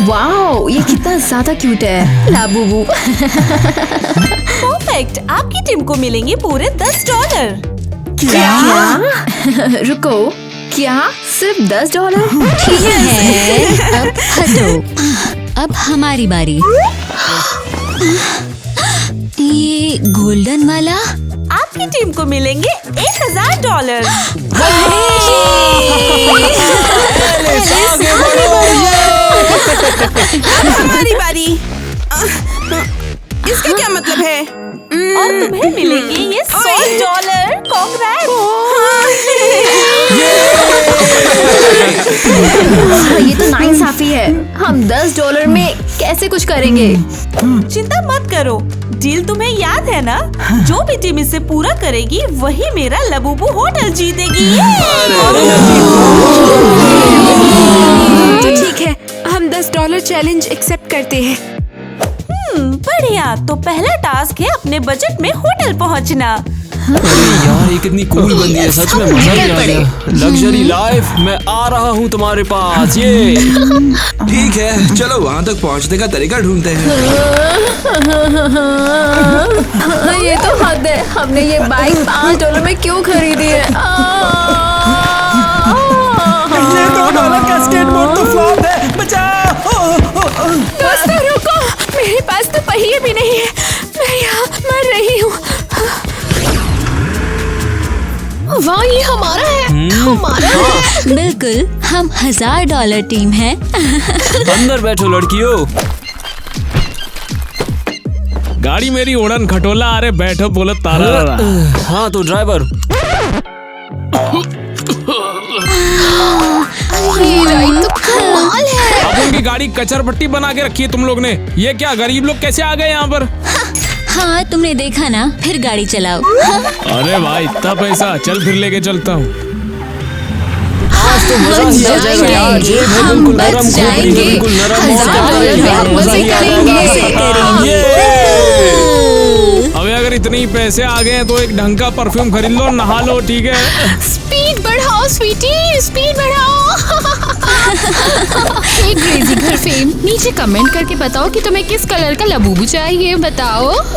Wow, ये कितना ज्यादा क्यूट है लाबूबू। परफेक्ट, आपकी टीम को मिलेंगे पूरे $10। क्या? रुको, क्या सिर्फ $10? ठीक है, अब हटो। अब हमारी बारी। ये गोल्डन वाला? आपकी टीम को मिलेंगे $1000। हमारी बारी। इसका क्या मतलब है? और तुम्हें मिलेंगे ये $100। ये तो नाइंसाफी है। हम $10 में कैसे कुछ करेंगे? चिंता मत करो, डील तुम्हें याद है ना? जो भी टीम इसे पूरा करेगी वही मेरा लबूबू होटल जीतेगी। तो ठीक है, हम $10 चैलेंज एक्सेप्ट करते हैं। बढ़िया, तो पहला टास्क है अपने बजट में होटल पहुंचना। अरे यार, ये कितनी कूल बंदी है, सच में मजा भी आ गया। लग्जरी लाइफ, मैं आ रहा हूँ तुम्हारे पास। ये ठीक है, चलो वहाँ तक पहुँचने का तरीका ढूंढते हैं। ये तो हद है, हमने ये बाइक $5 में क्यों खरीदी है? ये $2 का स्केटबोर्ड तो फ्लॉप है, बचाओ। दोस्तों रुको, मेरे पास तो पहिए भी नहीं है, मैं यहाँ मर रही हूँ। वाह, ये हमारा है, हमारा है। बिल्कुल, हम $1000 टीम है। अंदर बैठो लड़कियों। गाड़ी मेरी उड़न खटोला, अरे बैठो बोलो तारा। हाँ तो ड्राइवर। ये राइड तो कमाल है। अब उनकी गाड़ी कचर पट्टी बना के रखी है तुम लोग ने। ये क्या, गरीब लोग कैसे आ गए यहाँ पर? हाँ, तुमने देखा ना, फिर गाड़ी चलाओ। अरे भाई, इतना पैसा, चल फिर लेके चलता हूँ। आज तो मजा ही आ जाएगा यार। जेब है बिल्कुल नरम, खोपड़ी है बिल्कुल नरम। $1000 में हम मजे करेंगे। अबे अगर इतने पैसे आ गए हैं तो एक ढंग का परफ्यूम खरीद लो, नहा लो, ठीक है? स्पीड बढ़ाओ स्वीटी, स्पीड बढ़ाओ। हे क्रेजी घर फेम, नीचे कमेंट करके बताओ कि तुम्हें किस कलर का लबूबू चाहिए, बताओ। हम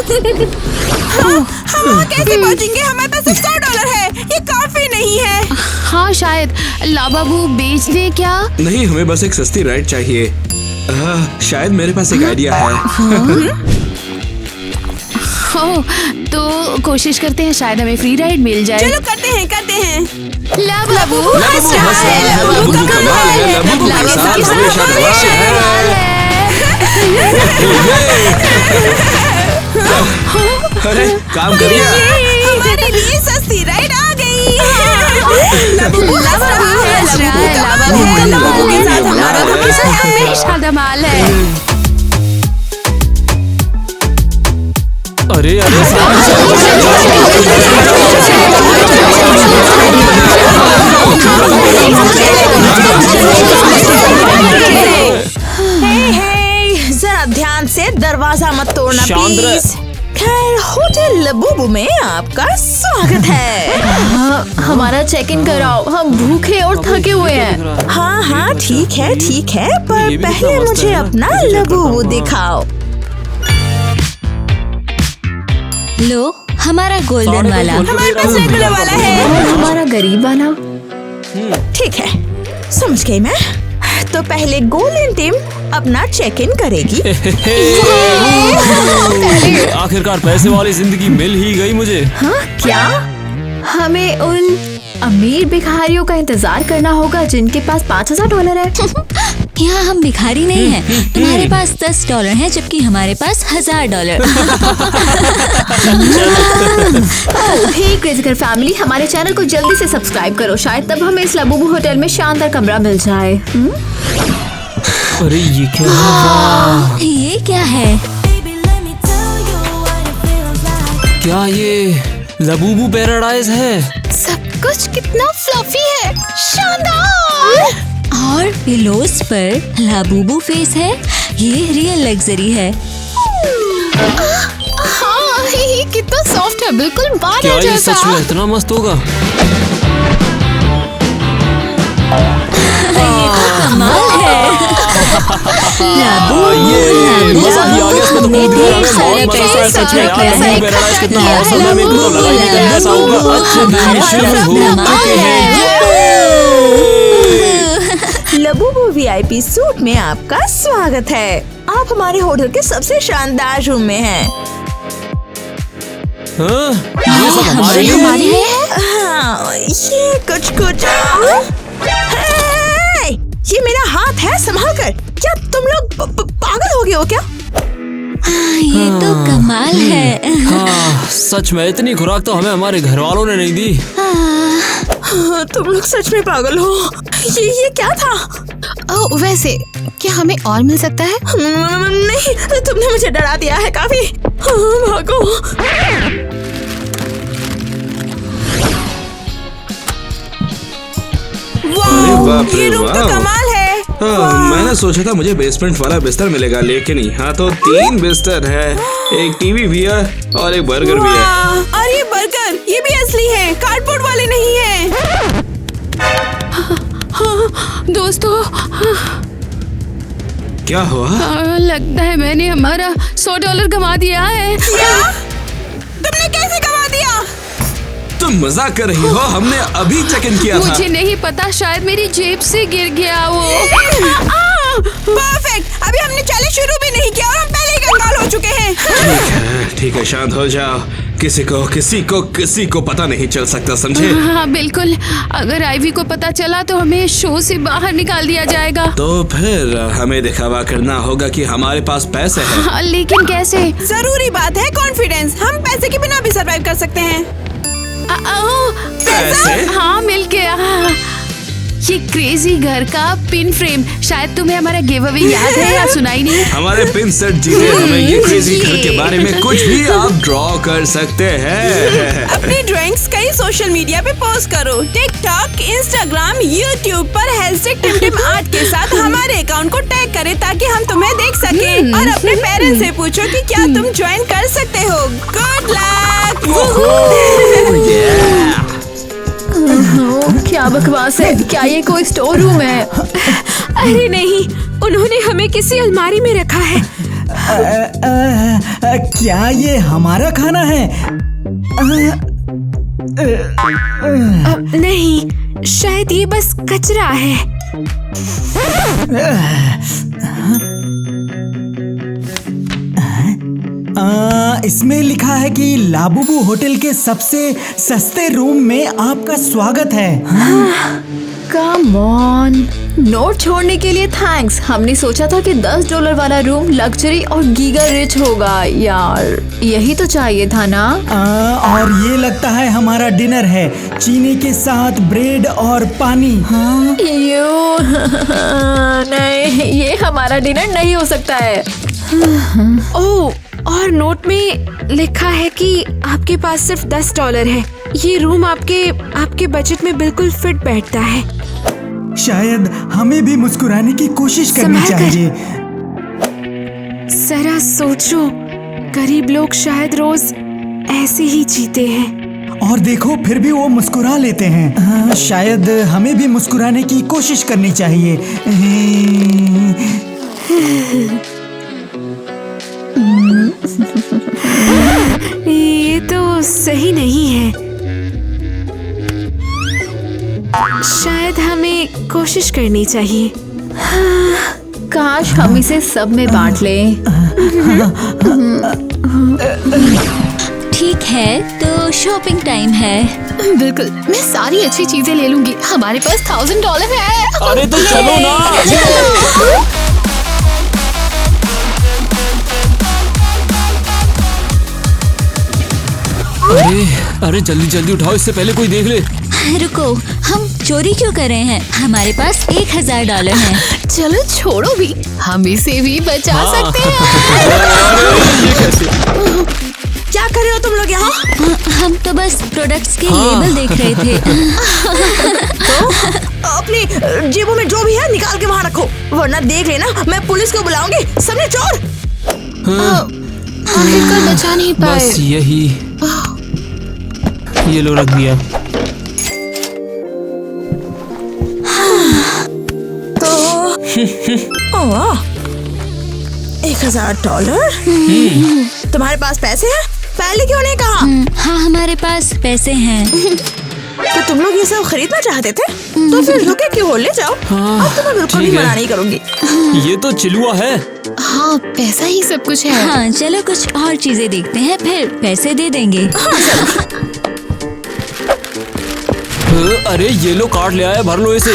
वहाँ कैसे पहुँचेंगे? हमारे पास सिर्फ $100 है, ये काफी नहीं है। हाँ, शायद लाबाबू बेच दे क्या? नहीं, हमें बस एक सस्ती राइड चाहिए। शायद मेरे पास एक आइडिया है। हो, तो कोशिश करते हैं, शायद हमें फ्री राइड मिल जाए। चलो करते हैं। लाबाबू लबूबू कमाल है, लबूबू के साथ हमेशा धमाल है। अरे काम करिए। हमारे लिए सस्ती राइड आ गई। लबूबू हंस रहा है, लबूबू के साथ हमारा हमेशा धमाल है। अरे अरे जरा ध्यान से दरवाजा मत तोड़ना प्लीज। खैर, होटल लबूबू में आपका स्वागत है। हमारा चेक इन कराओ, हम भूखे और थके हुए हैं। हाँ ठीक है, पर पहले मुझे अपना लबूबू दिखाओ। लो, हमारा गोल्डन वाला। हमारे पास रेगुलर वाला है। और हमारा गरीब वाला। ठीक है, समझ गई मैं। तो पहले गोल्डन टीम अपना चेक इन करेगी। आखिरकार पैसे वाली जिंदगी मिल ही गई मुझे। हाँ, क्या हमें उन अमीर भिखारियों का इंतजार करना होगा जिनके पास $5000 है? यहाँ हम भिखारी नहीं हैं। तुम्हारे पास $10 है, जबकि हमारे पास $1000। हे क्रेजी घर फैमिली, हमारे चैनल को जल्दी से सब्सक्राइब करो, शायद तब हमें इस लबूबू होटल में शानदार कमरा मिल जाए। अरे ये क्या है? ये क्या है? क्या ये लबूबू पैराडाइज है? सब कुछ कितना फ्लफी है, शानदार। और पिलोस पर लाबूबू फेस है। ये रियल लग्जरी है। हाँ, ये कितना सॉफ्ट है, बिल्कुल बारह क्या ये जैसा। सच में इतना मस्त होगा? ये तो कमाल है। ये मजा ही आ गया इसमें तो कूद गया हमें बहुत मजा आया सच में यार लंबू पैराडाइज कितना औसम है मेरे को तो लगा ही नहीं था ऐसा होगा। अच्छे दिन शुरू हो चुके हैं। लबूबू वीआईपी सूट में आपका स्वागत है। आप हमारे होटल के सबसे शानदार रूम में हैं। ये सब हमारे लिए हाँ, ये कुछ ये मेरा हाथ है, संभाल कर। क्या तुम लोग पागल हो गए हो क्या? ये तो कमाल है। हाँ सच में इतनी खुराक तो हमें हमारे घर वालों ने नहीं दी। तुम लोग सच में पागल हो। ये क्या था? वैसे क्या हमें और मिल सकता है? नहीं, तुमने मुझे डरा दिया है काफी। भागो। बाप रे ये रूम तो वाह। कमाल है। मैंने सोचा था मुझे बेसमेंट वाला बिस्तर मिलेगा, लेकिन यहाँ तो 3 बिस्तर है, एक टीवी भी है और एक बर्गर भी है। और ये बर्गर ये भी असली है, कार्डबोर्ड वाले नहीं है। दोस्तों क्या हुआ? लगता है मैंने हमारा $100 गंवा दिया है। तुमने कैसे गंवा दिया? तुम मजाक कर रही हो? हमने अभी चेक इन किया था। मुझे नहीं पता, शायद मेरी जेब से गिर गया वो। परफेक्ट। अभी हमने चैलेंज शुरू भी नहीं किया और हम पहले ही कंगाल हो चुके हैं। ठीक है शांत हो जाओ। किसी को पता नहीं चल सकता, समझे? हाँ बिल्कुल, अगर आईवी को पता चला तो हमें शो से बाहर निकाल दिया जाएगा। तो फिर हमें दिखावा करना होगा कि हमारे पास पैसे हैं। हाँ, लेकिन कैसे? जरूरी बात है कॉन्फिडेंस। हम पैसे के बिना भी सरवाइव कर सकते हैं। पैसे? हाँ मिल गया। ये क्रेजी घर का पिन फ्रेम, शायद तुम्हें हमारा गिव अवे याद है या सुनाई नहीं? हमारे पिन सेट जीते हमें ये क्रेजी घर के बारे में कुछ भी आप ड्रॉ कर सकते हैं। अपनी ड्राइंग्स कई सोशल मीडिया पे पोस्ट करो। टिकटॉक, इंस्टाग्राम, यूट्यूब पर #टिमटिमआर्ट के साथ हमारे अकाउंट को टैग करें ताकि हम तुम्हें देख सकें। और अपने पेरेंट्स से पूछो कि क्या तुम ज्वाइन कर सकते हो। Good luck. क्या बकवास है? क्या ये कोई स्टोर रूम है? अरे नहीं, उन्होंने हमें किसी अलमारी में रखा है। क्या ये हमारा खाना है? नहीं, शायद ये बस कचरा है। इसमें लिखा है कि लाबूबू होटल के सबसे सस्ते रूम में आपका स्वागत है। Come on. नोट छोड़ने के लिए थैंक्स। हमने सोचा था कि $10 वाला रूम लग्जरी और गीगा रिच होगा। यार यही तो चाहिए था ना। और ये लगता है हमारा डिनर है, चीनी के साथ ब्रेड और पानी। हाँ नहीं, ये हमारा डिनर नहीं हो सकता है। ओह, और नोट में लिखा है कि आपके पास सिर्फ $10 है। ये रूम आपके बजट में बिल्कुल फिट बैठता है। शायद हमें भी मुस्कुराने की कोशिश करनी चाहिए। जरा सोचो, गरीब लोग शायद रोज ऐसे ही जीते हैं। और देखो फिर भी वो मुस्कुरा लेते हैं। शायद हमें भी मुस्कुराने की कोशिश करनी चाहिए। ये तो सही नहीं है। शायद हमें कोशिश करनी चाहिए। काश हम इसे सब में बांट लें। ठीक है, तो शॉपिंग टाइम है। बिल्कुल, मैं सारी अच्छी चीजें ले लूंगी। हमारे पास $1000 है। अरे तो चलो ना। अरे जल्दी उठाओ, इससे पहले कोई देख ले। रुको, हम चोरी क्यों कर रहे हैं? हमारे पास $1000 है। चलो छोड़ो भी, हम इसे भी बचा सकते हैं। क्या कर रहे हो तुम लोग यहाँ? हम तो बस प्रोडक्ट्स के लेबल देख रहे थे। तो अपनी जेबों में जो भी है निकाल के वहाँ रखो, वरना देख लेना मैं पुलिस को बुलाऊंगी। सबने चोर। आखिरकार बचा नहीं पाए। बस यही, ये लो रख दिया। $1000? तुम्हारे पास पैसे हैं? पहले क्यों नहीं कहा? हाँ, हमारे पास पैसे हैं। तो तुम लोग ये सब खरीदना चाहते थे, तो फिर रुके क्यों हो, ले जाओ। अब तो मैं बिल्कुल भी मना नहीं करूँगी। ये तो चिलुआ है। हाँ, पैसा ही सब कुछ है। हाँ, चलो कुछ और चीजें देखते हैं, फिर पैसे दे देंगे। अरे ये लो कार्ड ले आया, भर लो इसे।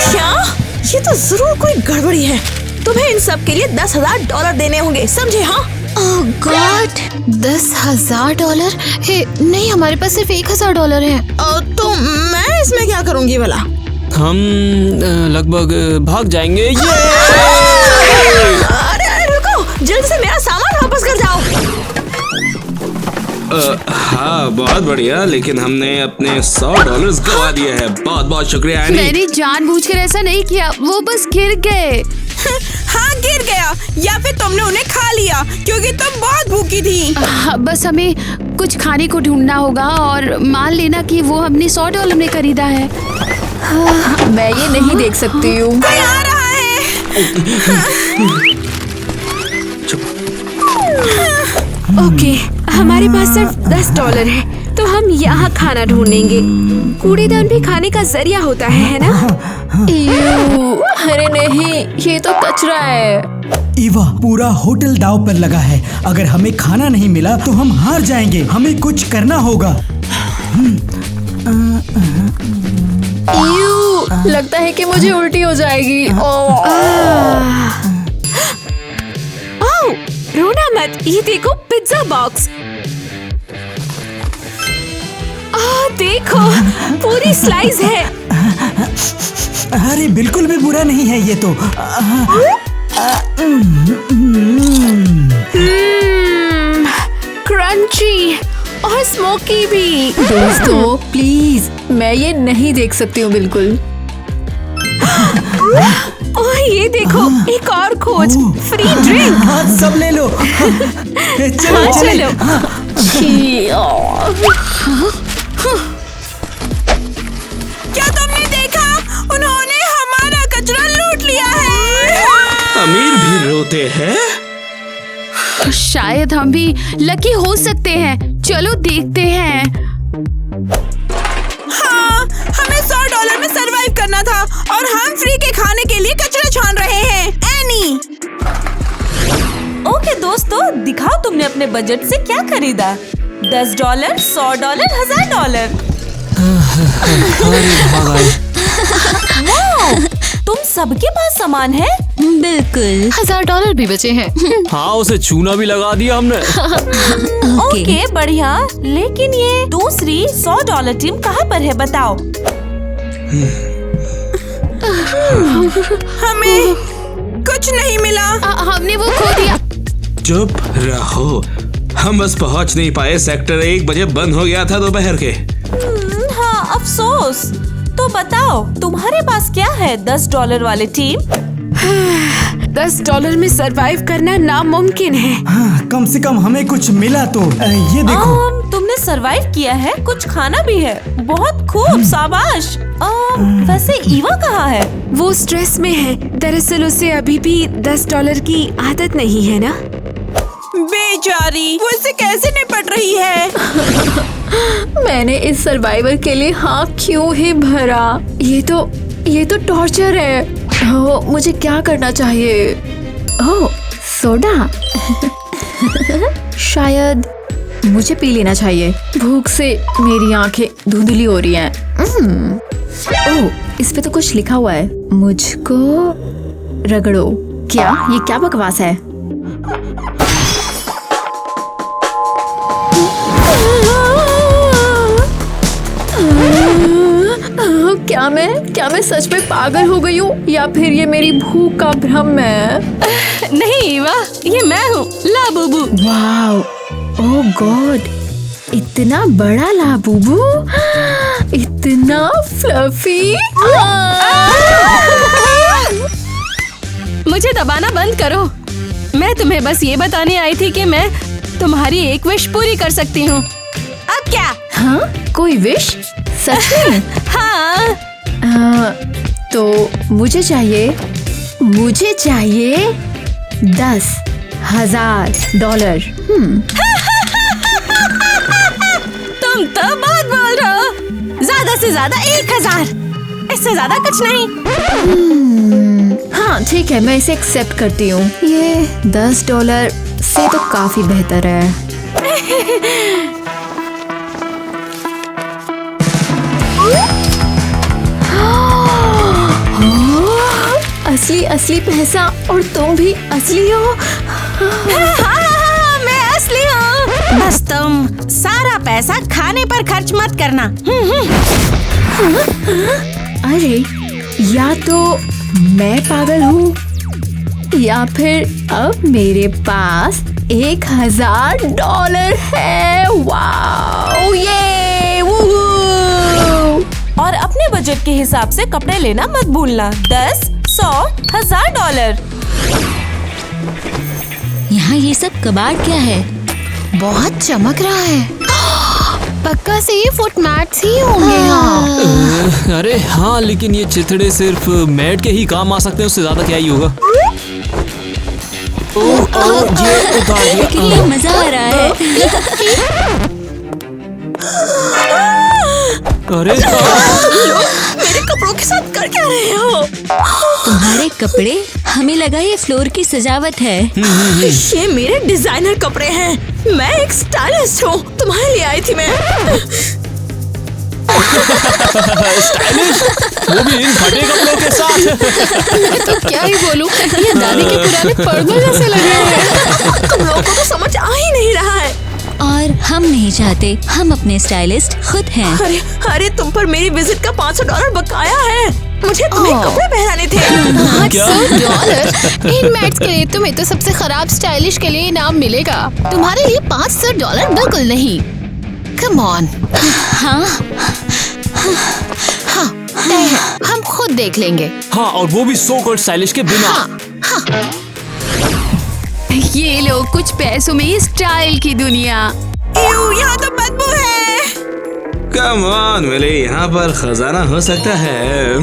क्या? ये तो जरूर कोई गड़बड़ी है। तुम्हें इन सब के लिए $10,000 देने होंगे, समझे? हाँ। ओह गॉड, $10,000? हे, नहीं, हमारे पास सिर्फ $1,000 है। तो मैं इसमें क्या करूँगी भला? हम लगभग भाग जाएंगे। ये अरे रुको, जल्द से मेरा सामान वापस कर जाओ। हाँ बहुत बढ़िया, लेकिन हमने अपने $100 गवा दिए हैं। बहुत बहुत शुक्रिया एनी। मैंने जानबूझकर ऐसा नहीं किया, वो बस गिर गए। हाँ, गिर गया, या फिर तुमने उन्हें खा लिया क्योंकि तुम बहुत भूखी थी। हाँ, बस हमें कुछ खाने को ढूंढना होगा और मान लेना कि वो हमने $100 में खरीदा है। हाँ, मैं ये नहीं देख सकती हूँ। कोई आ रहा है। ओके, हमारे पास सिर्फ $10 है, तो हम यहाँ खाना ढूंढेंगे। कूड़ेदान भी खाने का जरिया होता है ना? ईयू, अरे नहीं, ये तो कचरा है। ईवा, पूरा होटल दाव पर लगा है। अगर हमें खाना नहीं मिला तो हम हार जाएंगे। हमें कुछ करना होगा। ईयू, लगता है कि मुझे उल्टी हो जाएगी। ओह, रोना मत, ये देखो पिज्जा बॉक्स। देखो, पूरी स्लाइस है। अरे बिल्कुल भी बुरा नहीं है ये तो। क्रंची और स्मोकी भी। दोस्तों प्लीज, मैं ये नहीं देख सकती हूँ बिल्कुल। ओह, ये देखो, एक और खोज, फ्री ड्रिंक। हाँ, सब ले लो। चलो हाँ, चलो। क्या तुमने देखा? उन्होंने हमारा कचरा लूट लिया है। अमीर भी रोते हैं। शायद हम भी लकी हो सकते हैं। चलो देखते हैं। हाँ, हमें $100 में सरवाइव करना था और हम फ्री के खाने के लिए कचरा छान रहे हैं। एनी। ओके दोस्तों, दिखाओ तुमने अपने बजट से क्या खरीदा। $10, $100, $1000। वाह, तुम सबके पास सामान है। बिल्कुल। $1000 भी बचे हैं। हाँ, उसे चूना भी लगा दिया हमने। ओके, बढ़िया। लेकिन ये दूसरी $100 टीम कहाँ पर है, बताओ। हमें कुछ नहीं मिला। हमने वो खो दिया। चुप रहो, हम बस पहुंच नहीं पाए। सेक्टर 1 बजे बंद हो गया था दोपहर के। हाँ, अफसोस। तो बताओ, तुम्हारे पास क्या है $10 वाले टीम? $10 में सरवाइव करना नामुमकिन है। हाँ, कम से कम हमें कुछ मिला तो। ये देखो। तुमने सरवाइव किया है, कुछ खाना भी है। बहुत खूब, शाबाश। वैसे ईवा कहाँ है? वो स्ट्रेस में है। दरअसल उसे अभी भी $10 की आदत नहीं है ना। बेचारी, वो इससे कैसे निपट रही है? मैंने इस सर्वाइवर के लिए हाँ क्यों ही भरा। ये तो टॉर्चर है। ओह, मुझे क्या करना चाहिए? ओह, सोडा। शायद मुझे पी लेना चाहिए। भूख से मेरी आंखें धुंधली हो रही हैं। ओह, इस पे तो कुछ लिखा हुआ है, मुझको रगड़ो। ये क्या बकवास है? क्या मैं सच में पागल हो गई हूँ या फिर ये मेरी भूख का भ्रम है? नहीं ईवा, ये मैं हूँ, लाबूबू। वाओ, ओह गॉड, इतना बड़ा लाबूबू, इतना फ्लफी। मुझे दबाना बंद करो। मैं तुम्हें बस ये बताने आई थी कि मैं तुम्हारी एक विश पूरी कर सकती हूँ। अब क्या? हाँ, कोई विश? सच में? हाँ। तो मुझे चाहिए $10,000। तुम तो बहुत बोल रहे हो। ज्यादा से ज्यादा 1,000, इससे ज्यादा कुछ नहीं। हाँ ठीक है, मैं इसे एक्सेप्ट करती हूँ। ये $10 से तो काफी बेहतर है। असली पैसा, और तुम भी असली हो। हाँ, मैं असली हूँ। बस तुम सारा पैसा खाने पर खर्च मत करना। अरे, या तो मैं पागल हूँ या फिर अब मेरे पास $1,000 है। वाओ, ये वूहू। और अपने बजट के हिसाब से कपड़े लेना मत भूलना। 10, 100, $1,000। यहाँ ये सब कबाड़ क्या है? बहुत चमक रहा है। पक्का से ये फुट मैट्स ही होंगे यहाँ। अरे हाँ, लेकिन ये चिथड़े सिर्फ मैट के ही काम आ सकते हैं, उससे ज्यादा क्या ही होगा। ये उतार दिया। लेकिन ये मजा आ रहा है। अरे मेरे कपड़ों के साथ कर क्या रहे हो? तुम्हारे कपड़े? हमें लगा ये फ्लोर की सजावट है। ये मेरे डिजाइनर कपड़े हैं। मैं एक स्टाइलिस्ट हूँ, तुम्हारे लिए आई थी मैं। स्टाइलिश, वो भी इन फटे कपड़ों के साथ। मैं तो क्या ही बोलूं, ये दादी के पुराने पर्दे जैसे लगे हैं। तुम लोगों को तो समझ आ ही नहीं रहा है। और हम नहीं चाहते, हम अपने स्टाइलिस्ट खुद हैं। अरे तुम पर मेरी विजिट का $500 बकाया है। मुझे तुम्हें कपड़े पहनाने थे। $500? इन मैट्स के लिए तुम्हें तो सबसे खराब स्टाइलिश के लिए इनाम मिलेगा। तुम्हारे लिए $500 बिल्कुल नहीं। Come on. हाँ, हम खुद देख लेंगे। हाँ, और वो भी सो कॉल्ड स्टाइलिश के बिना। ये लोग कुछ पैसों में स्टाइल की दुनिया। यहाँ तो बदबू है। कम ऑन मिले, यहाँ पर खजाना हो सकता है।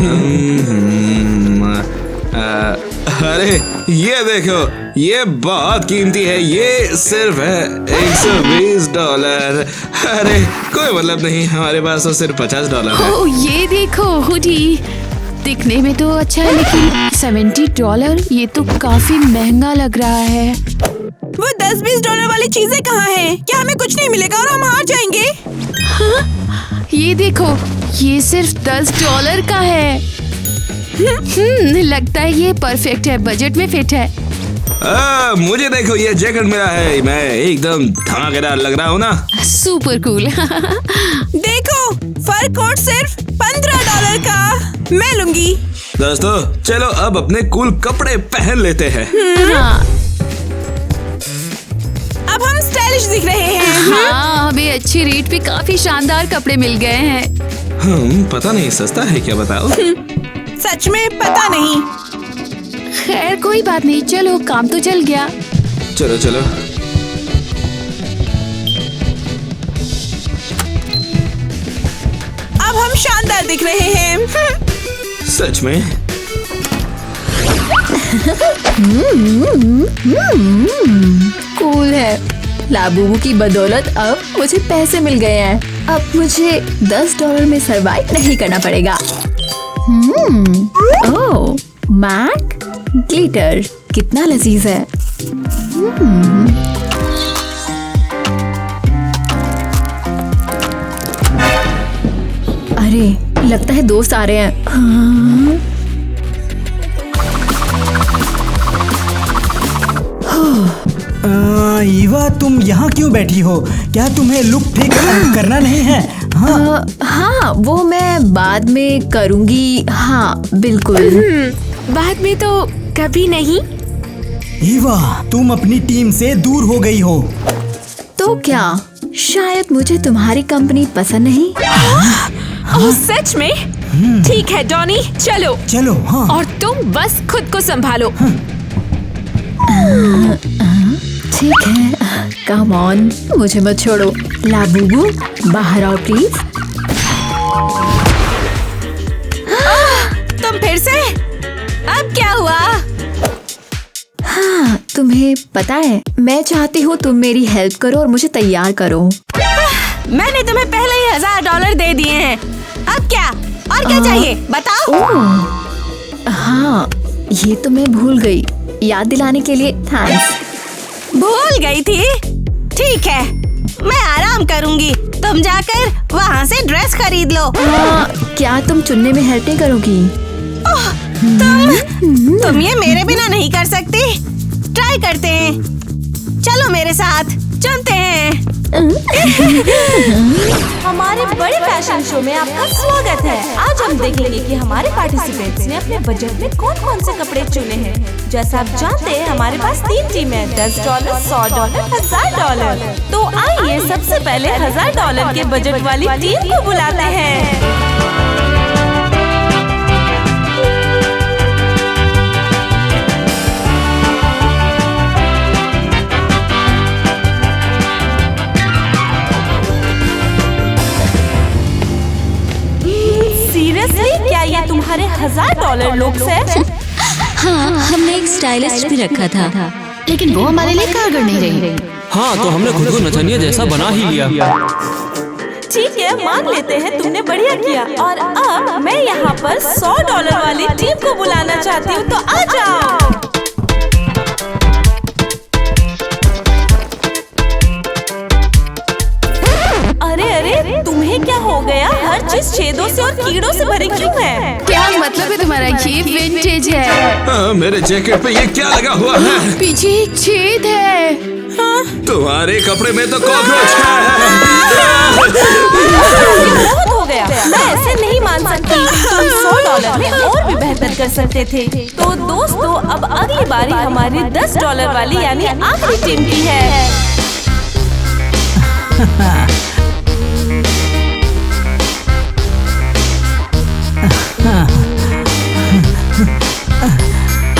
अरे ये देखो, ये बहुत कीमती है। ये सिर्फ है $120। अरे कोई मतलब नहीं, हमारे पास तो सिर्फ $50 है। ओह, ये देखो हुडी, दिखने में तो अच्छा है लेकिन $70, ये तो काफी महंगा लग रहा है। वो $10-20 वाली चीजें कहाँ हैं? क्या हमें कुछ नहीं मिलेगा और हम हार जाएंगे? हाँ? ये देखो, ये सिर्फ $10 का है। लगता है ये परफेक्ट है, बजट में फिट है। मुझे देखो, ये जैकेट मेरा है। मैं एकदम धमाकेदार लग रहा हूँ ना? Super cool. देखो, फर कोट सिर्फ $15 का। मैं लूंगी। दोस्तों चलो अब अपने कूल कपड़े पहन लेते हैं। हाँ। अब हम स्टाइलिश दिख रहे हैं। हाँ, हमें अच्छी रेट पे काफी शानदार कपड़े मिल गए हैं। पता नहीं सस्ता है क्या, बताओ। सच में पता नहीं। खैर कोई बात नहीं, चलो काम तो चल गया। चलो चलो। अब हम शानदार दिख रहे हैं। सच में? कूल है। लाबूबू की बदौलत अब मुझे पैसे मिल गए हैं। अब मुझे $10 में सरवाइव नहीं करना पड़ेगा। ओह, मैक ग्लिटर कितना लजीज है। अरे लगता है दोस्त आ रहे हैं। ईवा, तुम यहाँ क्यों बैठी हो? क्या तुम्हें लुक ठीक करना नहीं है? हाँ, वो मैं बाद में करूँगी। हाँ बिल्कुल। बाद में तो कभी नहीं। ईवा, तुम अपनी टीम से दूर हो गई हो। तो क्या शायद मुझे तुम्हारी कंपनी पसंद नहीं? ओह सच में? ठीक है डॉनी, चलो। चलो। हाँ। और तुम बस खुद को संभालो। ठीक है। कम ऑन, मुझे मत छोड़ो। लाबूबू बाहर आओ प्लीज। तुम फिर से? अब क्या हुआ? हाँ, तुम्हें पता है मैं चाहती हूँ तुम मेरी हेल्प करो और मुझे तैयार करो। मैंने तुम्हें पहले ही $1000 दे दिए हैं। अब क्या? और क्या चाहिए? बताओ। हाँ, ये तो मैं भूल गई। याद दिलाने के लिए थैंक्स। भूल गई थी? ठीक है, मैं आराम करूंगी। तुम जाकर वहाँ से ड्रेस खरीद लो। क्या तुम चुनने में हेल्प नहीं करोगी? तुम ये मेरे बिना नहीं कर सकती। ट्राई करते हैं। चलो मेरे साथ चलते हैं। हमारे बड़े फैशन शो में आपका स्वागत है। आज हम देखेंगे कि हमारे पार्टिसिपेंट्स ने अपने बजट में कौन कौन से कपड़े चुने हैं। जैसा आप जानते हैं हमारे पास 3 टीमें हैं, $10, $100, $1000। तो आइए सबसे पहले $1000 के बजट वाली टीम को बुलाते हैं। सीरियसली, क्या ये तुम्हारे $1000 लुक्स है? हाँ, हमने एक स्टाइलिस्ट भी रखा था, लेकिन वो हमारे लिए कारगर नहीं रही। हाँ, तो हमने खुद को नचनिया जैसा बना ही लिया। ठीक है, मान लेते हैं तुमने बढ़िया किया। और अब मैं यहाँ पर $100 वाली टीम को बुलाना चाहती हूँ, तो आ जाओ। अरे अरे, तुम्हें क्या हो गया? हर चीज छेदों से और कीड़ों से भरी क्यों है? क्या मतलब है तुम्हारा? ये विंटेज है। मेरे जैकेट पे ये क्या लगा हुआ है? पीछे एक छेद है। तुम्हारे कपड़े में तो कॉकरोच है। बहुत हो गया, मैं ऐसे नहीं मान सकती। तुम $100 में और भी बेहतर कर सकते थे। तो दोस्तों, अब अगली बारी हमारी $10 वाली यानी आखिरी टीम की है।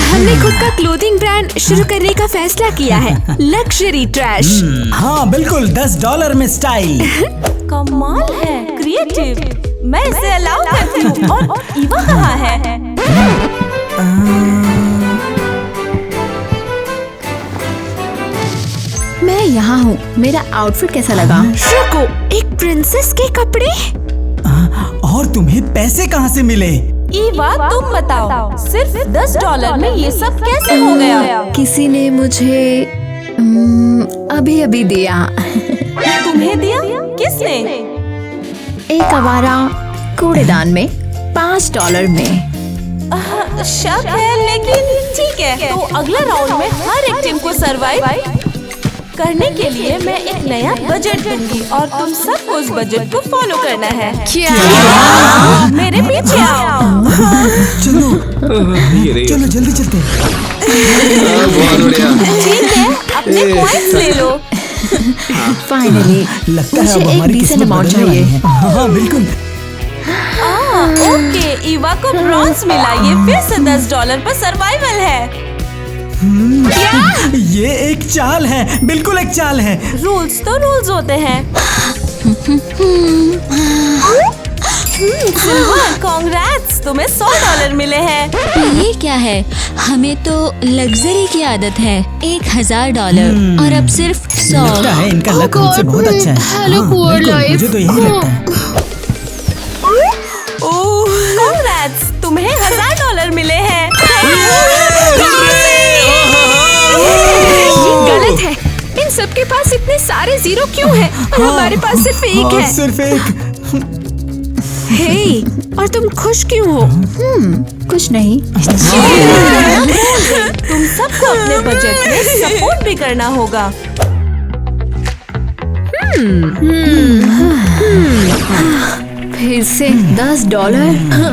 हमने खुद का क्लोथिंग ब्रांड शुरू करने का फैसला किया है, लग्जरी ट्रैश। हाँ बिल्कुल, $10 में स्टाइल। कमाल है, क्रिएटिव। मैं इसे अलाउ करती हूँ। और ईवा कहाँ है? मैं यहाँ हूँ। मेरा आउटफिट कैसा लगा? रुको, एक प्रिंसेस के कपड़े? और तुम्हें पैसे कहाँ से मिले? ईवा, तुम बताओ, सिर्फ $10 में ये सब कैसे हो गया? किसी ने मुझे अभी अभी दिया। तुम्हें दिया? किसने? एक आवारा कूड़ेदान में $5 में। शक है, लेकिन ठीक है। तो अगला राउंड में हर एक टीम को सरवाइव करने के लिए मैं एक नया बजट दूंगी और तुम सबको उस बजट को फॉलो करना है। क्या? मेरे पीछे आओ। चलो ये रही। चलो जल्दी चलते हैं। बहुत बढ़िया। ठीक है, अपने कॉइन्स ले लो। फाइनली लगता है मुझे अब एक हमारी decent किस्मत amount बदलने वाली चाहिए। है। हाँ बिल्कुल। ओके, ईवा को ब्रॉन्ज मिला। ये फिर से $10 पर सर्वाइवल है। ये एक चाल है, बिल्कुल एक चाल है। रूल्स तो रूल्स होते हैं। कांग्रेट्स, तुम्हें $100 मिले हैं। ये क्या है? हमें तो लग्जरी की आदत है। $1000 और अब सिर्फ 100। लगता है इनका लक हमसे बहुत अच्छा है। हेलो हाँ, पुअर बिल्कुल, लाइफ। मुझे तो यही लगता है। कांग्रेट्स, तुम्हें $1000 मिले हैं। ये गलत है। इन सबके पास इतने सारे जीरो क्यों हैं? और हमारे पास सिर्फ एक हाँ, है। सिर्फ एक। हे, और तुम खुश क्यों हो? कुछ नहीं। तुम सबको अपने बजट में सपोर्ट भी करना होगा। फिर से $10?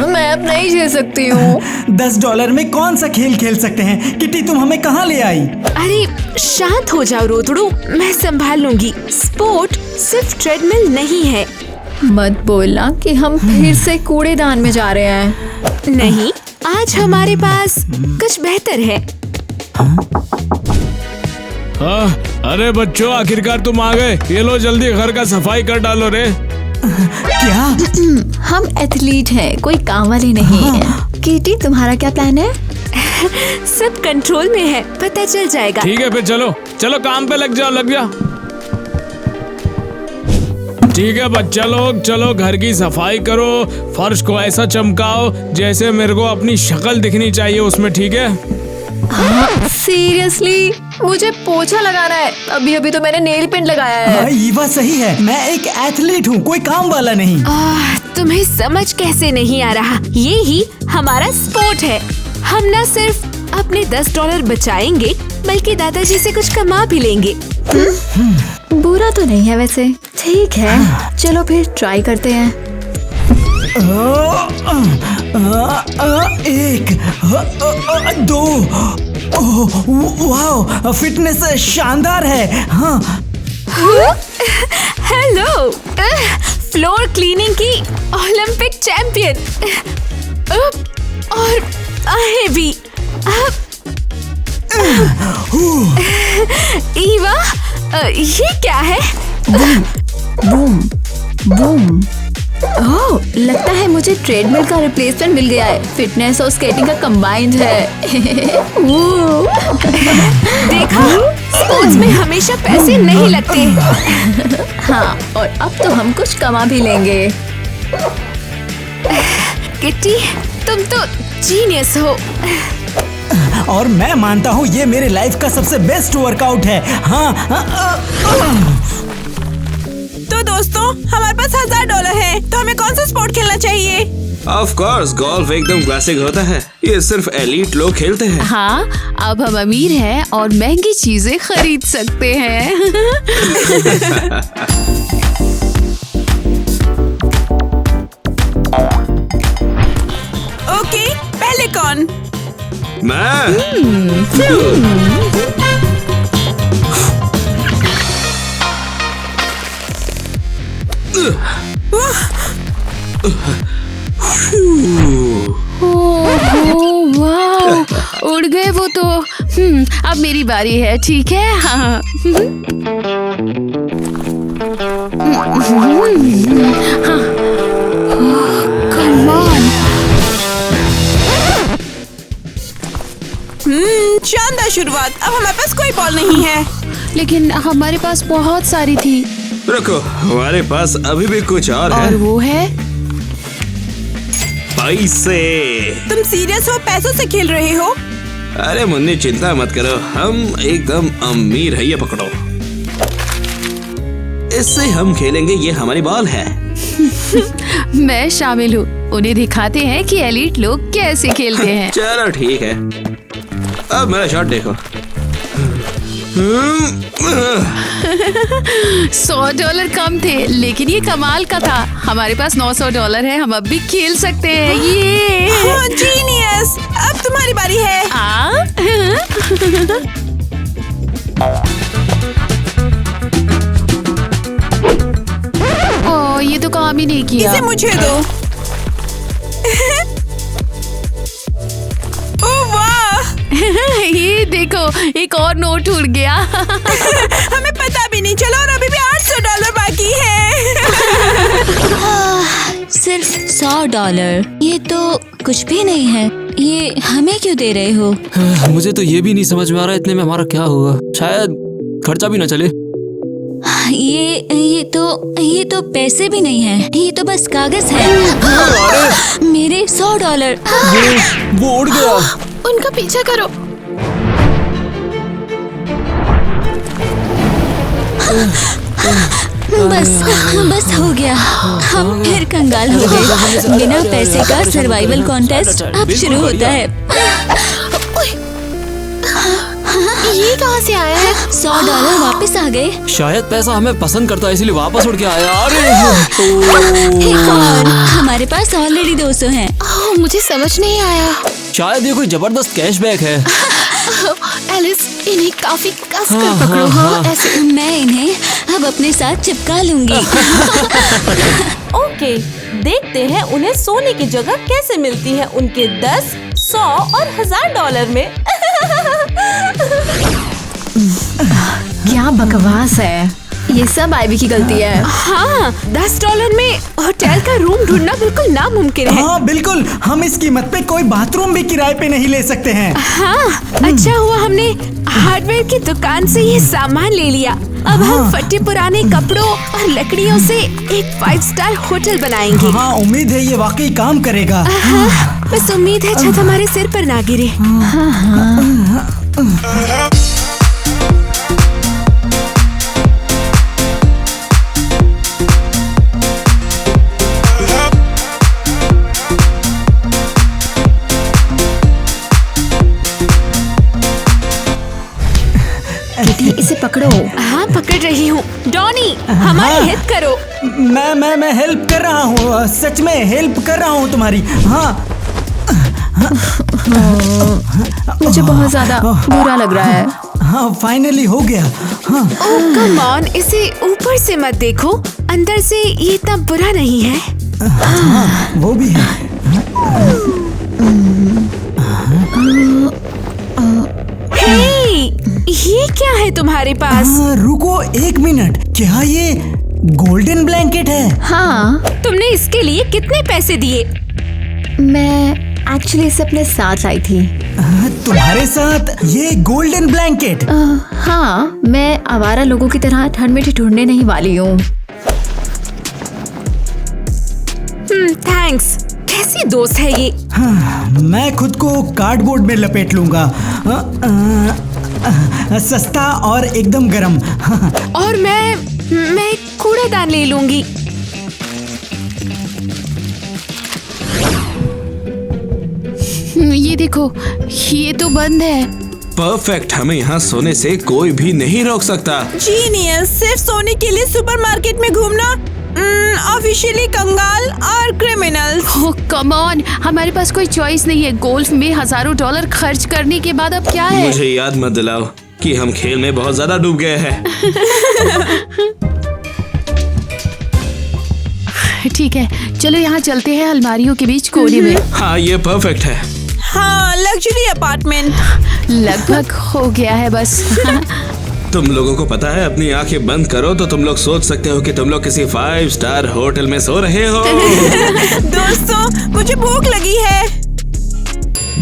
मैं अब नहीं झेल सकती हूँ। $10 में कौन सा खेल खेल सकते हैं? किटी तुम हमें कहाँ ले आई? अरे शांत हो जाओ रोतड़ू, मैं संभाल लूंगी। स्पोर्ट सिर्फ ट्रेडमिल नहीं है। मत बोलना कि हम फिर से कूड़ेदान में जा रहे हैं। नहीं, आज हमारे पास कुछ बेहतर है। अरे बच्चों, आखिरकार तुम आ गए। ये लो जल्दी घर का सफाई कर डालो रे। क्या? हम एथलीट हैं, कोई काम वाले नहीं है। कीटी, तुम्हारा क्या प्लान है? सब कंट्रोल में है, पता चल जाएगा। ठीक है फिर चलो चलो काम पे लग जाओ। ठीक है बच्चा लोग, चलो घर की सफाई करो, फर्श को ऐसा चमकाओ जैसे मेरे को अपनी शक्ल दिखनी चाहिए उसमें, ठीक है? सीरियसली, मुझे पोछा लगाना है। अभी अभी तो मैंने नेल पेंट लगाया है। ये बात सही है, मैं एक एथलीट हूँ, कोई काम वाला नहीं। तुम्हें समझ कैसे नहीं आ रहा? ये ही हमारा स्पोर्ट है। हम न सिर्फ अपने $10 बचाएंगे, बल्कि दादाजी से कुछ कमा भी लेंगे। बुरा तो नहीं है वैसे। ठीक है, चलो फिर ट्राई करते हैं। एक, दो, वाह, फिटनेस शानदार है। हाँ। हेलो, फ्लोर क्लीनिंग की ओलंपिक चैंपियन, और आहे भी। ईवा, ये क्या है? Boom boom. ओह, लगता है मुझे ट्रेडमिल का रिप्लेसमेंट मिल गया है। फिटनेस और स्केटिंग का कंबाइंड है। देखा, स्पोर्ट्स में हमेशा पैसे नहीं लगते। हाँ, और अब तो हम कुछ कमा भी लेंगे। किट्टी, तुम तो जीनियस हो। और मैं मानता हूँ ये मेरे लाइफ का सबसे बेस्ट वर्कआउट है। हाँ। तो दोस्तों, हमारे पास $1000 है, तो हमें कौन सा स्पोर्ट खेलना चाहिए? ऑफ कोर्स, गोल्फ एकदम क्लासिक होता है। ये सिर्फ एलीट लोग खेलते हैं। हाँ, अब हम अमीर हैं और महंगी चीजें खरीद सकते हैं। ओके, पहले कौन? मैं। वाह, उड़ गए वो तो। अब मेरी बारी है, ठीक है? हाँ। Come on. शानदार शुरुआत। अब हमारे पास कोई बॉल नहीं है। लेकिन हमारे पास बहुत सारी थी। रुको, हमारे पास अभी भी कुछ और है। और वो है पैसे। तुम सीरियस हो? पैसों से खेल रहे हो? अरे मुन्नी, चिंता मत करो, हम एकदम अमीर है। ये पकड़ो, इससे हम खेलेंगे। ये हमारी बॉल है। मैं शामिल हूँ। उन्हें दिखाते हैं कि एलीट लोग कैसे खेलते हैं। चलो ठीक है, अब मेरा शॉट देखो। $100 कम थे, लेकिन ये कमाल का था। हमारे पास $900 है, हम अब भी खेल सकते हैं। ये जीनियस। अब तुम्हारी बारी है। ओह, ये तो काम ही नहीं किया। इसे मुझे दो। ओह वाह, ये देखो, एक और नोट उड़ गया। हमें पता भी नहीं चला और अभी भी $800 बाकी है। सिर्फ $100, ये तो कुछ भी नहीं है। ये हमें क्यों दे रहे हो? मुझे तो ये भी नहीं समझ में आ रहा इतने में हमारा क्या होगा। शायद खर्चा भी ना चले। ये तो पैसे भी नहीं है, ये तो बस कागज है। मेरे $100। वो उड़ गया। उनका पीछा करो। बस हो गया। हम फिर कंगाल हो गए। बिना पैसे का सर्वाइवल कॉन्टेस्ट अब शुरू होता है। ये कहाँ से आया है? $100 वापस आ गए। शायद पैसा हमें पसंद करता है, इसलिए वापस उड़ के आया। अरे एक और, हमारे पास ऑलरेडी 200 हैं। मुझे समझ नहीं आया। शायद ये कोई जबरदस्त कैशबैक है। एलिस, इन्हें काफी कस कर पकड़ो। हाँ, ऐसे। मैं इन्हें अब अपने साथ चिपका लूंगी। ओके, देखते हैं उन्हें सोने की जगह कैसे मिलती है उनके 10, 100 और $1000 में। क्या बकवास है, ये सब आईवी की गलती है। हाँ, $10 में होटल का रूम ढूंढना बिल्कुल नामुमकिन है। हाँ बिल्कुल, हम इस कीमत पे कोई बाथरूम भी किराए पे नहीं ले सकते हैं। हाँ, अच्छा हुआ हमने हार्डवेयर की दुकान से ये सामान ले लिया। अब हम फटे पुराने कपड़ों और लकड़ियों से एक 5 स्टार होटल बनाएंगे। हाँ, उम्मीद है ये वाकई काम करेगा। हाँ, बस उम्मीद है छत हमारे सिर पर ना गिरे। किटी, इसे पकड़ो। हाँ, पकड़ रही हूँ। डॉनी, हमारी हेल्प करो। मैं हेल्प कर रहा हूँ, सच में हेल्प कर रहा हूँ तुम्हारी। हाँ मुझे बहुत ज्यादा बुरा लग रहा है। हाँ, फाइनली हो गया। हाँ। ओह कम ऑन, इसे ऊपर से मत देखो, अंदर से ये इतना बुरा नहीं है। हाँ, वो भी है। हे, ये क्या है तुम्हारे पास? रुको 1 मिनट, क्या ये गोल्डन ब्लैंकेट है? हाँ। तुमने इसके लिए कितने पैसे दिए? मैं एक्चुअली इसे अपने साथ लाई थी। तुम्हारे साथ ये गोल्डन ब्लैंकेट? हाँ, मैं आवारा लोगों की तरह ठंड में ढूंढने नहीं वाली हूँ। थैंक्स। कैसी दोस्त है ये? हाँ, मैं खुद को कार्डबोर्ड में लपेट लूंगा। सस्ता और एकदम गरम। और मैं कूड़ादान ले लूंगी। ये देखो, ये तो बंद है। परफेक्ट, हमें यहाँ सोने से कोई भी नहीं रोक सकता। जीनियस, सिर्फ सोने के लिए सुपरमार्केट में घूमना ऑफिशियली कंगाल और क्रिमिनल। ओह कम ऑन, हमारे पास कोई चॉइस नहीं है। गोल्फ में हजारों डॉलर खर्च करने के बाद अब क्या है? मुझे याद मत दिलाओ कि हम खेल में बहुत ज्यादा डूब गए हैं। ठीक है, चलो यहाँ चलते हैं अलमारियों के बीच कोने में। हाँ, ये परफेक्ट है। हाँ, लग्जरी अपार्टमेंट लगभग हो गया है बस। तुम लोगों को पता है, अपनी आंखें बंद करो तो तुम लोग सोच सकते हो कि तुम लोग किसी 5 स्टार होटल में सो रहे हो। दोस्तों, मुझे भूख लगी है।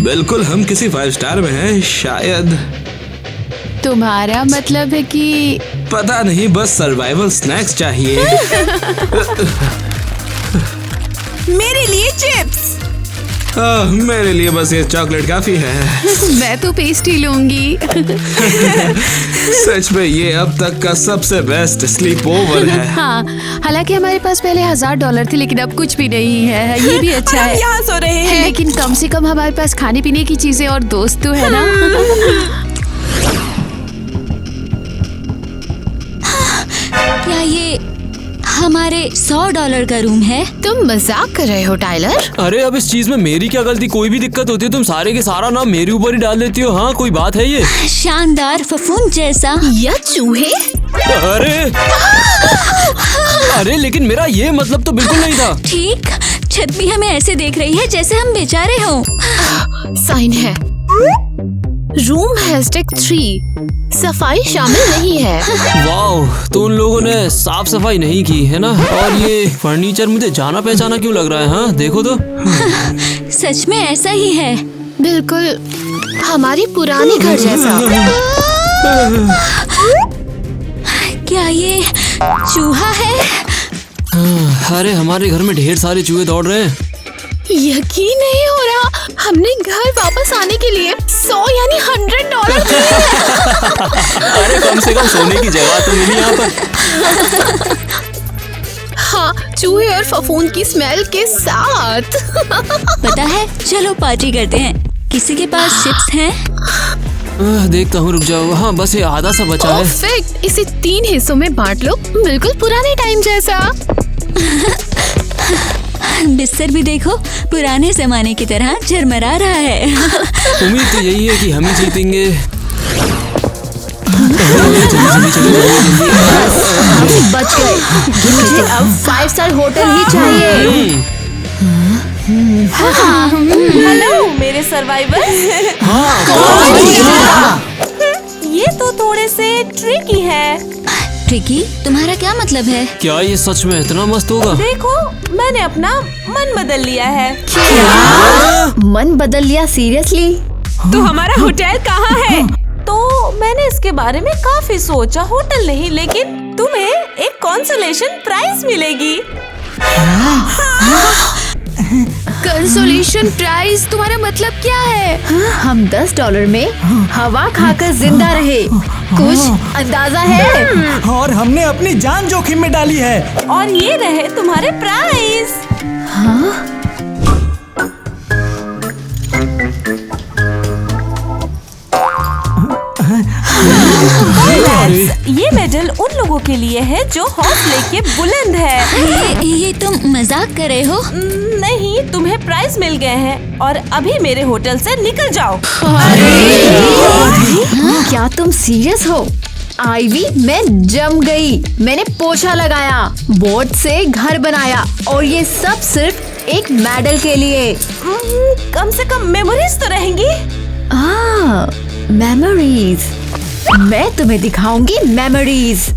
बिल्कुल, हम किसी 5 स्टार में हैं शायद। तुम्हारा मतलब है कि? पता नहीं, बस सर्वाइवल स्नैक्स चाहिए। मेरे लिए चिप्स। मेरे लिए बस ये चॉकलेट काफी है। मैं तो पेस्ट्री लूंगी। सच में ये अब तक का सबसे बेस्ट स्लीप ओवर है। हाँ, हालांकि हमारे पास पहले $1000 थे, लेकिन अब कुछ भी नहीं है। ये भी अच्छा है। यहाँ सो रहे हैं। लेकिन कम से कम हमारे पास खाने पीने की चीजें और दोस्त तो है ना। क्या ये हमारे $100 का रूम है? तुम मजाक कर रहे हो टाइलर? अरे अब इस चीज में मेरी क्या गलती? कोई भी दिक्कत होती है तुम सारे के सारा नाम मेरे ऊपर ही डाल देती हो। हाँ, कोई बात है ये? शानदार फफूंद जैसा। या चूहे? अरे लेकिन मेरा ये मतलब तो बिल्कुल नहीं था। ठीक, छत भी हमें ऐसे देख रही है जैसे हम बेचारे हों। साइन है। रूम #3 सफाई शामिल नहीं है। वाह, तो उन लोगों ने साफ सफाई नहीं की है ना। और ये फर्नीचर मुझे जाना पहचाना क्यों लग रहा है? हाँ देखो तो। सच में ऐसा ही है, बिल्कुल हमारी पुरानी घर जैसा। क्या ये चूहा है? अरे हमारे घर में ढेर सारे चूहे दौड़ रहे हैं। यकीन नहीं हो रहा, हमने घर वापस आने के लिए 100 यानी $100 दिए। अरे कम से कम सोने की जगह तो मिली यहाँ पर। हाँ, चूहे और फफूंद की स्मेल के साथ। पता है, चलो पार्टी करते हैं। किसी के पास चिप्स हैं? देखता हूँ, रुक जाओ। हाँ, बस ये आधा सा बचा है। परफेक्ट, इसे 3 हिस्सों में बांट लो, बिल्कुल पुराने टाइम जैसा। बिस्तर भी देखो, पुराने जमाने की तरह झरमरा रहा है। उम्मीद तो यही है कि हम ही जीतेंगे। बच गए। मुझे अब 5 स्टार होटल ही चाहिए। हेलो मेरे सर्वाइवर। ये ये तो थोड़े से ट्रिकी है। ट्रिकी? तुम्हारा क्या मतलब है? क्या ये सच में इतना मस्त होगा? देखो, मैंने अपना मन बदल लिया है। मन बदल लिया? सीरियसली? तो हमारा होटल कहाँ है? तो मैंने इसके बारे में काफी सोचा। होटल नहीं, लेकिन तुम्हें एक कंसोलेशन प्राइज मिलेगी। Consolation prize? तुम्हारा मतलब क्या है? हम $10 में हवा खाकर जिंदा रहे, कुछ अंदाजा है? और हमने अपनी जान जोखिम में डाली है। और ये रहे तुम्हारे प्राइज। हाँ? ये मेडल उन लोगों के लिए है जो हौसले के बुलंद है। ये तुम मजाक कर रहे हो? नहीं, तुम्हें प्राइज मिल गए हैं और अभी मेरे होटल से निकल जाओ। क्या तुम सीरियस हो? आईवी, मैं जम गई। मैंने पोछा लगाया, बोर्ड से घर बनाया और ये सब सिर्फ एक मेडल के लिए। कम से कम मेमोरीज तो रहेंगी। मेमोरीज। मैं तुम्हें दिखाऊंगी मेमोरीज।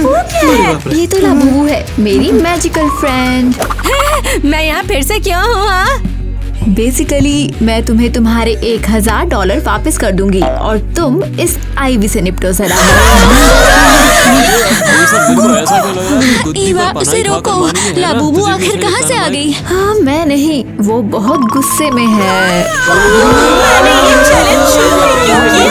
वो क्या है? ये तो लाबूबू है, मेरी मैजिकल फ्रेंड। मैं यहाँ फिर से क्यों हूँ? बेसिकली मैं तुम्हें तुम्हारे $1000 वापस कर दूंगी और तुम इस आईवी से निपटो जरा। ईवा, उसे रोको। लाबूबू आखिर कहाँ से आ गई? हाँ, मैं नहीं, वो बहुत गुस्से में है। मैंने ये चैलेंज शुरू ही क्यों किया?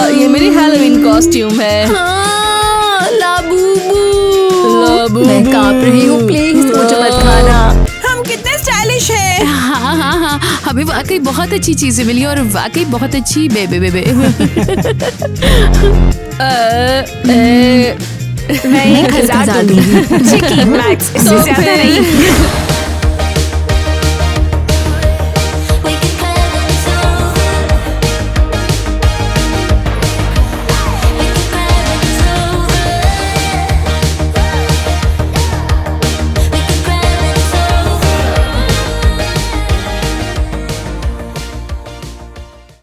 ये मेरी हैलोवीन कॉस्ट्यूम है। लाबूबू, मैं कांप रही हूँ, प्लीज मुझे मत खाना। हम कितने स्टाइलिश हैं। हाँ, हमें वाकई बहुत अच्छी चीजें मिली और वाकई बहुत अच्छी बेबे। मैं 1000 दूंगी। मैक्स, इससे ज्यादा नहीं।